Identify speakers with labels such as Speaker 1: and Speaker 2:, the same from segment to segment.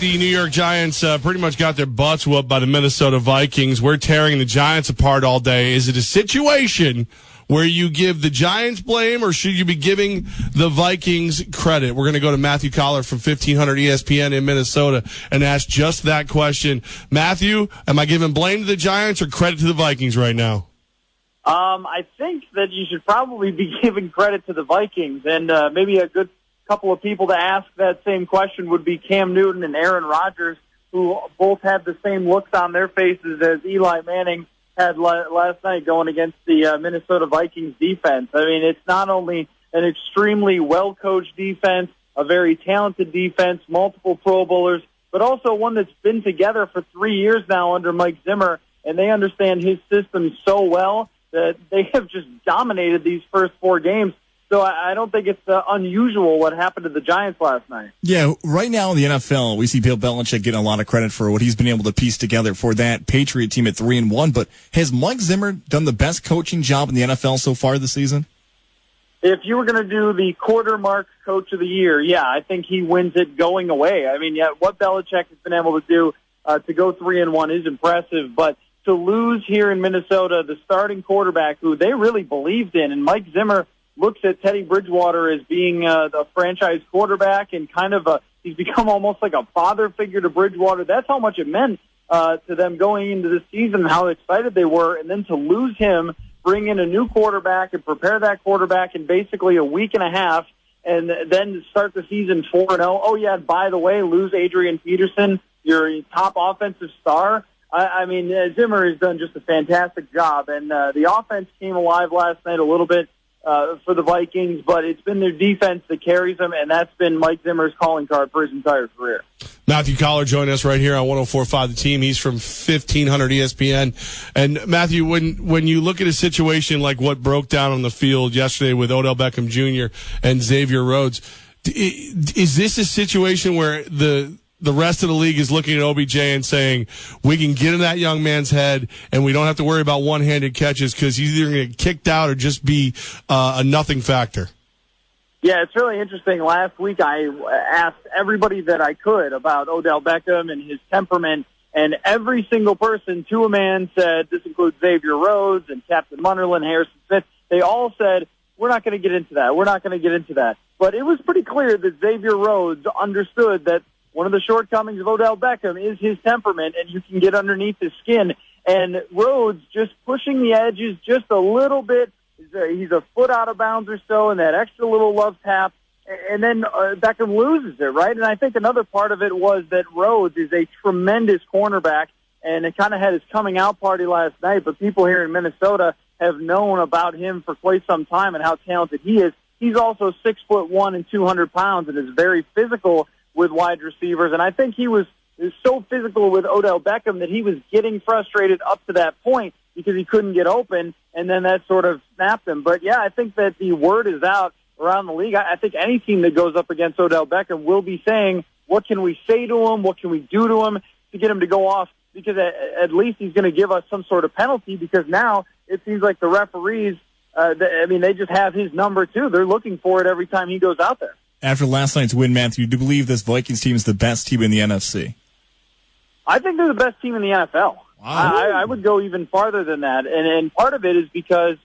Speaker 1: the New York Giants pretty much got their butts whooped by the Minnesota Vikings. We're tearing the Giants apart all day. Is it a situation where you give the Giants blame, or should you be giving the Vikings credit? We're going to go to Matthew Coller from 1500 ESPN in Minnesota and ask just that question. Matthew, am I giving blame to the Giants or credit to the Vikings right now?
Speaker 2: I think that you should probably be giving credit to the Vikings, and maybe a good couple of people to ask that same question would be Cam Newton and Aaron Rodgers, who both had the same looks on their faces as Eli Manning had last night going against the Minnesota Vikings defense. I mean, it's not only an extremely well-coached defense, a very talented defense, multiple Pro Bowlers, but also one that's been together for 3 years now under Mike Zimmer, and they understand his system so well that they have just dominated these first 4 games. So I don't think it's unusual what happened to the Giants last night.
Speaker 3: Yeah, right now in the NFL, we see Bill Belichick getting a lot of credit for what he's been able to piece together for that Patriot team at 3-1. But has Mike Zimmer done the best coaching job in the NFL so far this season?
Speaker 2: If you were going to do the quarter mark coach of the year, yeah, I think he wins it going away. I mean, yeah, what Belichick has been able to do to go 3-1 is impressive, but to lose here in Minnesota, the starting quarterback who they really believed in, and Mike Zimmer looks at Teddy Bridgewater as being the franchise quarterback, and kind of he's become almost like a father figure to Bridgewater. That's how much it meant to them going into the season, how excited they were, and then to lose him, bring in a new quarterback and prepare that quarterback in basically a week and a half, and then start the season 4-0. Oh, yeah, and by the way, lose Adrian Peterson, your top offensive star. I mean, Zimmer has done just a fantastic job, and the offense came alive last night a little bit for the Vikings, but it's been their defense that carries them, and that's been Mike Zimmer's calling card for his entire career.
Speaker 1: Matthew Coller joining us right here on 104.5 The Team. He's from 1500 ESPN. And Matthew, when you look at a situation like what broke down on the field yesterday with Odell Beckham Jr. and Xavier Rhodes, is this a situation where the rest of the league is looking at OBJ and saying, we can get in that young man's head and we don't have to worry about one-handed catches because he's either going to get kicked out or just be a nothing factor?
Speaker 2: Yeah, it's really interesting. Last week I asked everybody that I could about Odell Beckham and his temperament, and every single person to a man said, this includes Xavier Rhodes and Captain Munnerlyn, Harrison Smith, they all said, we're not going to get into that. We're not going to get into that. But it was pretty clear that Xavier Rhodes understood that one of the shortcomings of Odell Beckham is his temperament, and you can get underneath his skin. And Rhodes just pushing the edges just a little bit. He's a foot out of bounds or so, and that extra little love tap, and then Beckham loses it, right? And I think another part of it was that Rhodes is a tremendous cornerback, and it kind of had his coming out party last night, but people here in Minnesota have known about him for quite some time and how talented he is. He's also 6'1" and 200 pounds and is very physical with wide receivers, and I think he was so physical with Odell Beckham that he was getting frustrated up to that point because he couldn't get open, and then that sort of snapped him. But, yeah, I think that the word is out around the league. I think any team that goes up against Odell Beckham will be saying, what can we say to him, what can we do to him to get him to go off, because at least he's going to give us some sort of penalty, because now it seems like the referees, they just have his number too. They're looking for it every time he goes out there.
Speaker 3: After last night's win, Matthew, do you believe this Vikings team is the best team in the NFC?
Speaker 2: I think they're the best team in the NFL. Wow. I would go even farther than that. And part of it is because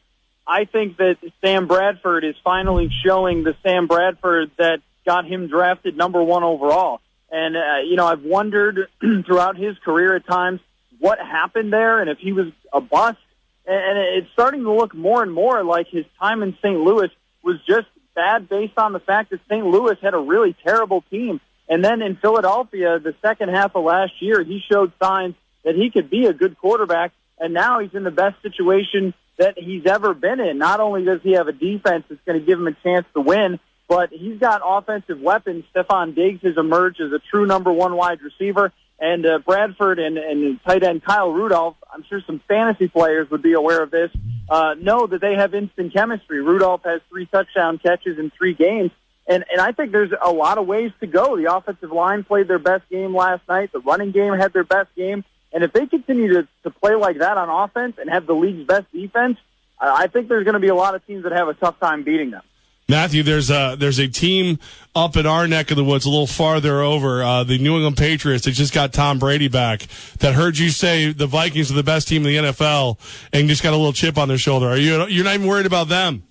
Speaker 2: I think that Sam Bradford is finally showing the Sam Bradford that got him drafted number 1 overall. And, I've wondered throughout his career at times what happened there and if he was a bust. And it's starting to look more and more like his time in St. Louis was just bad based on the fact that St. Louis had a really terrible team. And then in Philadelphia, the second half of last year, he showed signs that he could be a good quarterback, and now he's in the best situation that he's ever been in. Not only does he have a defense that's going to give him a chance to win, but he's got offensive weapons. Stephon Diggs has emerged as a true number 1 wide receiver, and Bradford and tight end Kyle Rudolph, I'm sure some fantasy players would be aware of this, know that they have instant chemistry. Rudolph has 3 touchdown catches in 3 games. And I think there's a lot of ways to go. The offensive line played their best game last night. The running game had their best game. And if they continue to play like that on offense and have the league's best defense, I think there's going to be a lot of teams that have a tough time beating them.
Speaker 1: Matthew, there's a team up in our neck of the woods, a little farther over, the New England Patriots that just got Tom Brady back. That heard you say the Vikings are the best team in the NFL, and just got a little chip on their shoulder. You're not even worried about them?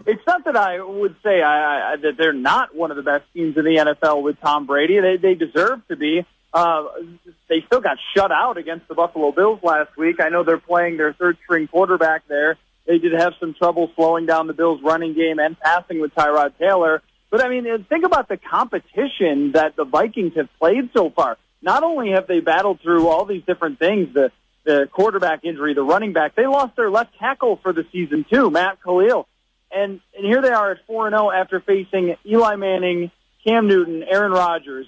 Speaker 2: It's not that I would say that they're not one of the best teams in the NFL with Tom Brady. They deserve to be. They still got shut out against the Buffalo Bills last week. I know they're playing their third-string quarterback there. They did have some trouble slowing down the Bills' running game and passing with Tyrod Taylor. But, I mean, think about the competition that the Vikings have played so far. Not only have they battled through all these different things, the quarterback injury, the running back, they lost their left tackle for the season, too, Matt Khalil. And here they are at 4-0 after facing Eli Manning, Cam Newton, Aaron Rodgers.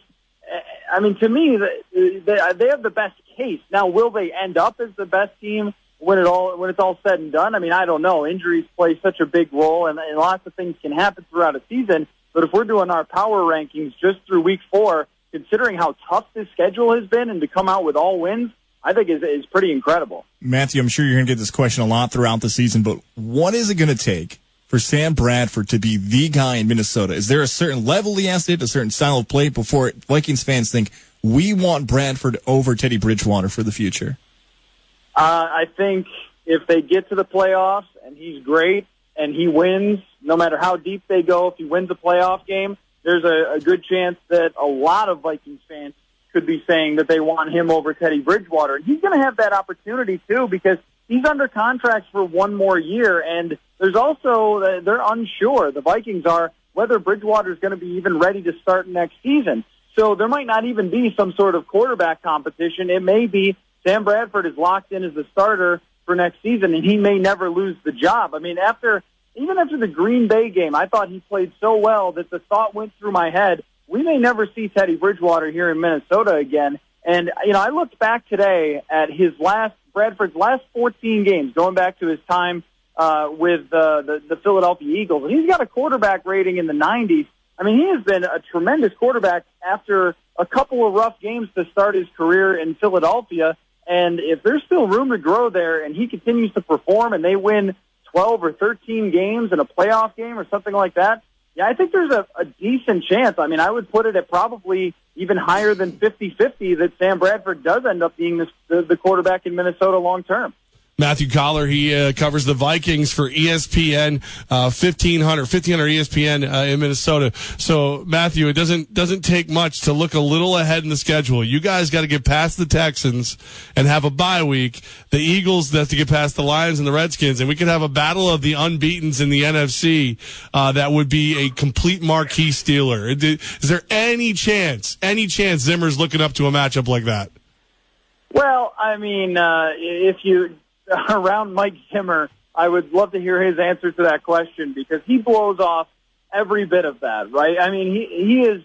Speaker 2: I mean, to me, they have the best case. Now, will they end up as the best team when it's all said and done? I mean, I don't know. Injuries play such a big role, and lots of things can happen throughout a season. But if we're doing our power rankings just through Week 4, considering how tough this schedule has been, and to come out with all wins, I think is pretty incredible.
Speaker 3: Matthew, I'm sure you're going to get this question a lot throughout the season, but what is it going to take for Sam Bradford to be the guy in Minnesota? Is there a certain level he has to hit, a certain style of play before Vikings fans think, we want Bradford over Teddy Bridgewater for the future?
Speaker 2: I think if they get to the playoffs and he's great and he wins, no matter how deep they go, if he wins a playoff game, there's a good chance that a lot of Vikings fans could be saying that they want him over Teddy Bridgewater. And he's going to have that opportunity, too, because he's under contract for one more year, and there's also, they're unsure, the Vikings are, whether Bridgewater is going to be even ready to start next season. So there might not even be some sort of quarterback competition. It may be Sam Bradford is locked in as the starter for next season, and he may never lose the job. I mean, even after the Green Bay game, I thought he played so well that the thought went through my head, we may never see Teddy Bridgewater here in Minnesota again. And, I looked back today at Bradford's last 14 games, going back to his time with the Philadelphia Eagles. And he's got a quarterback rating in the 90s. I mean, he has been a tremendous quarterback after a couple of rough games to start his career in Philadelphia. And if there's still room to grow there and he continues to perform and they win 12 or 13 games in a playoff game or something like that, yeah, I think there's a decent chance. I mean, I would put it at probably even higher than 50-50 that Sam Bradford does end up being the quarterback in Minnesota long term.
Speaker 1: Matthew Coller, he covers the Vikings for ESPN, 1500 ESPN in Minnesota. So, Matthew, it doesn't take much to look a little ahead in the schedule. You guys got to get past the Texans and have a bye week. The Eagles have to get past the Lions and the Redskins, and we could have a battle of the unbeatens in the NFC. That would be a complete marquee stealer. Is there any chance Zimmer's looking up to a matchup like that?
Speaker 2: Well, I mean, if you around Mike Zimmer, I would love to hear his answer to that question because he blows off every bit of that, right? I mean, he has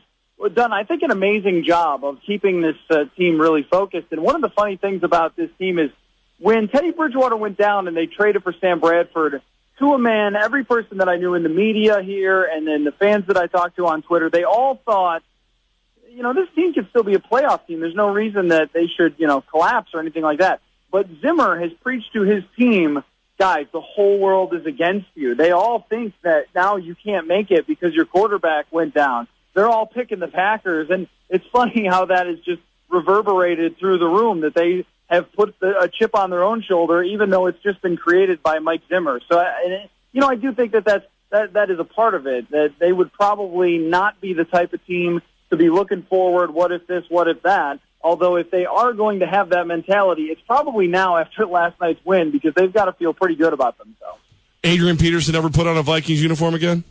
Speaker 2: done, I think, an amazing job of keeping this team really focused. And one of the funny things about this team is when Teddy Bridgewater went down and they traded for Sam Bradford, to a man, every person that I knew in the media here and then the fans that I talked to on Twitter, they all thought, this team could still be a playoff team. There's no reason that they should, collapse or anything like that. But Zimmer has preached to his team, guys, the whole world is against you. They all think that now you can't make it because your quarterback went down. They're all picking the Packers, and it's funny how that has just reverberated through the room, that they have put a chip on their own shoulder, even though it's just been created by Mike Zimmer. So, I do think that is a part of it, that they would probably not be the type of team to be looking forward, what if this, what if that. Although if they are going to have that mentality, it's probably now after last night's win because they've got to feel pretty good about themselves.
Speaker 1: Adrian Peterson ever put on a Vikings uniform again?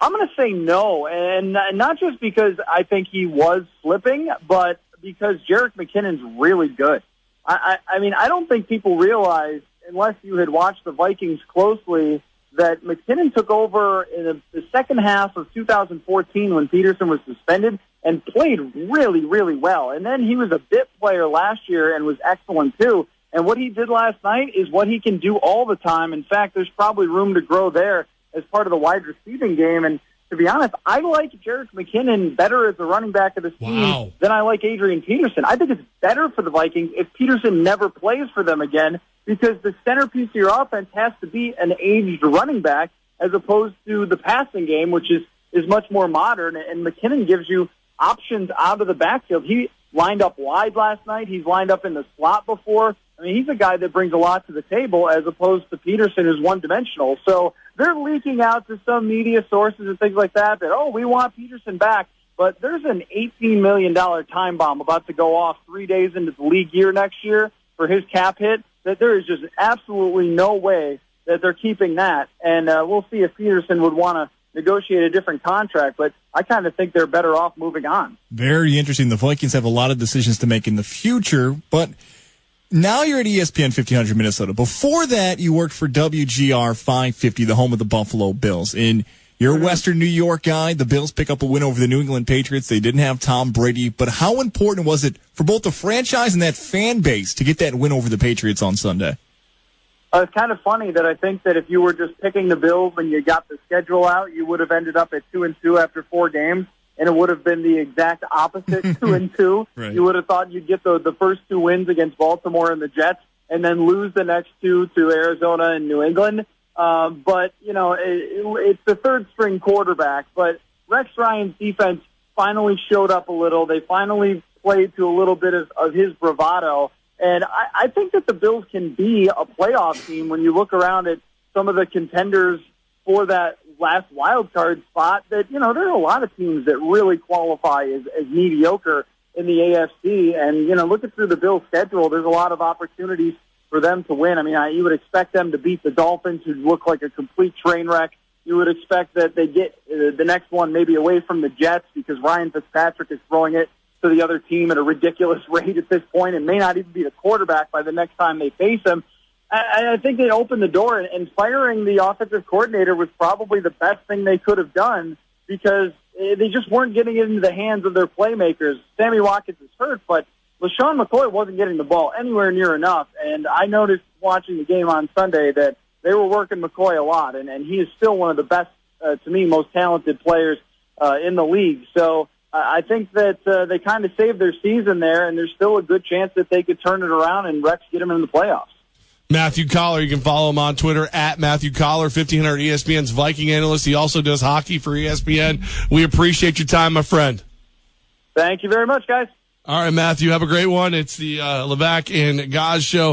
Speaker 2: I'm going to say no, and not just because I think he was slipping, but because Jerick McKinnon's really good. I mean, I don't think people realize, unless you had watched the Vikings closely, that McKinnon took over in the second half of 2014 when Peterson was suspended and played really, really well. And then he was a bit player last year and was excellent too. And what he did last night is what he can do all the time. In fact, there's probably room to grow there as part of the wide receiving game. And to be honest, I like Jerick McKinnon better as the running back of this team than I like Adrian Peterson. I think it's better for the Vikings if Peterson never plays for them again because the centerpiece of your offense has to be an aged running back. as opposed to the passing game, which is much more modern. And McKinnon gives you options out of the backfield. He lined up wide last night. He's lined up in the slot before. I mean, he's a guy that brings a lot to the table as opposed to Peterson, who's one-dimensional. So they're leaking out to some media sources and things like that, oh, we want Peterson back. But there's an $18 million time bomb about to go off 3 days into the league year next year for his cap hit, that there is just absolutely no way that they're keeping that. And we'll see if Peterson would want to negotiate a different contract, but I kind of think they're better off moving on.
Speaker 3: Very interesting. The Vikings have a lot of decisions to make in the future, but now you're at ESPN 1500 Minnesota. Before that, you worked for WGR 550, the home of the Buffalo Bills. And you're a Western New York guy. The Bills pick up a win over the New England Patriots. They didn't have Tom Brady, but how important was it for both the franchise and that fan base to get that win over the Patriots on Sunday?
Speaker 2: It's kind of funny that I think that if you were just picking the Bills when you got the schedule out, you would have ended up at 2-2 after 4 games, and it would have been the exact opposite, 2-2.
Speaker 3: Right.
Speaker 2: You would have thought you'd get the first 2 wins against Baltimore and the Jets, and then lose the next 2 to Arizona and New England. But, it's the third-string quarterback. But Rex Ryan's defense finally showed up a little. They finally played to a little bit of his bravado. And I think that the Bills can be a playoff team when you look around at some of the contenders for that last wild card spot. That, there are a lot of teams that really qualify as mediocre in the AFC. And, looking through the Bills' schedule, there's a lot of opportunities for them to win. I mean, you would expect them to beat the Dolphins, who look like a complete train wreck. You would expect that they get the next one maybe away from the Jets because Ryan Fitzpatrick is throwing it to the other team at a ridiculous rate at this point and may not even be the quarterback by the next time they face him. I think they opened the door, and firing the offensive coordinator was probably the best thing they could have done because they just weren't getting it into the hands of their playmakers. Sammy Watkins is hurt, but LaShawn McCoy wasn't getting the ball anywhere near enough, and I noticed watching the game on Sunday that they were working McCoy a lot, and he is still one of the best, to me, most talented players in the league. So I think that they kind of saved their season there, and there's still a good chance that they could turn it around and Rex get them in the playoffs.
Speaker 1: Matthew Coller, you can follow him on Twitter at Matthew Coller, 1500 ESPN's Viking analyst. He also does hockey for ESPN. We appreciate your time, my friend.
Speaker 2: Thank you very much, guys.
Speaker 1: All right, Matthew, have a great one. It's the Levack and Gaz show.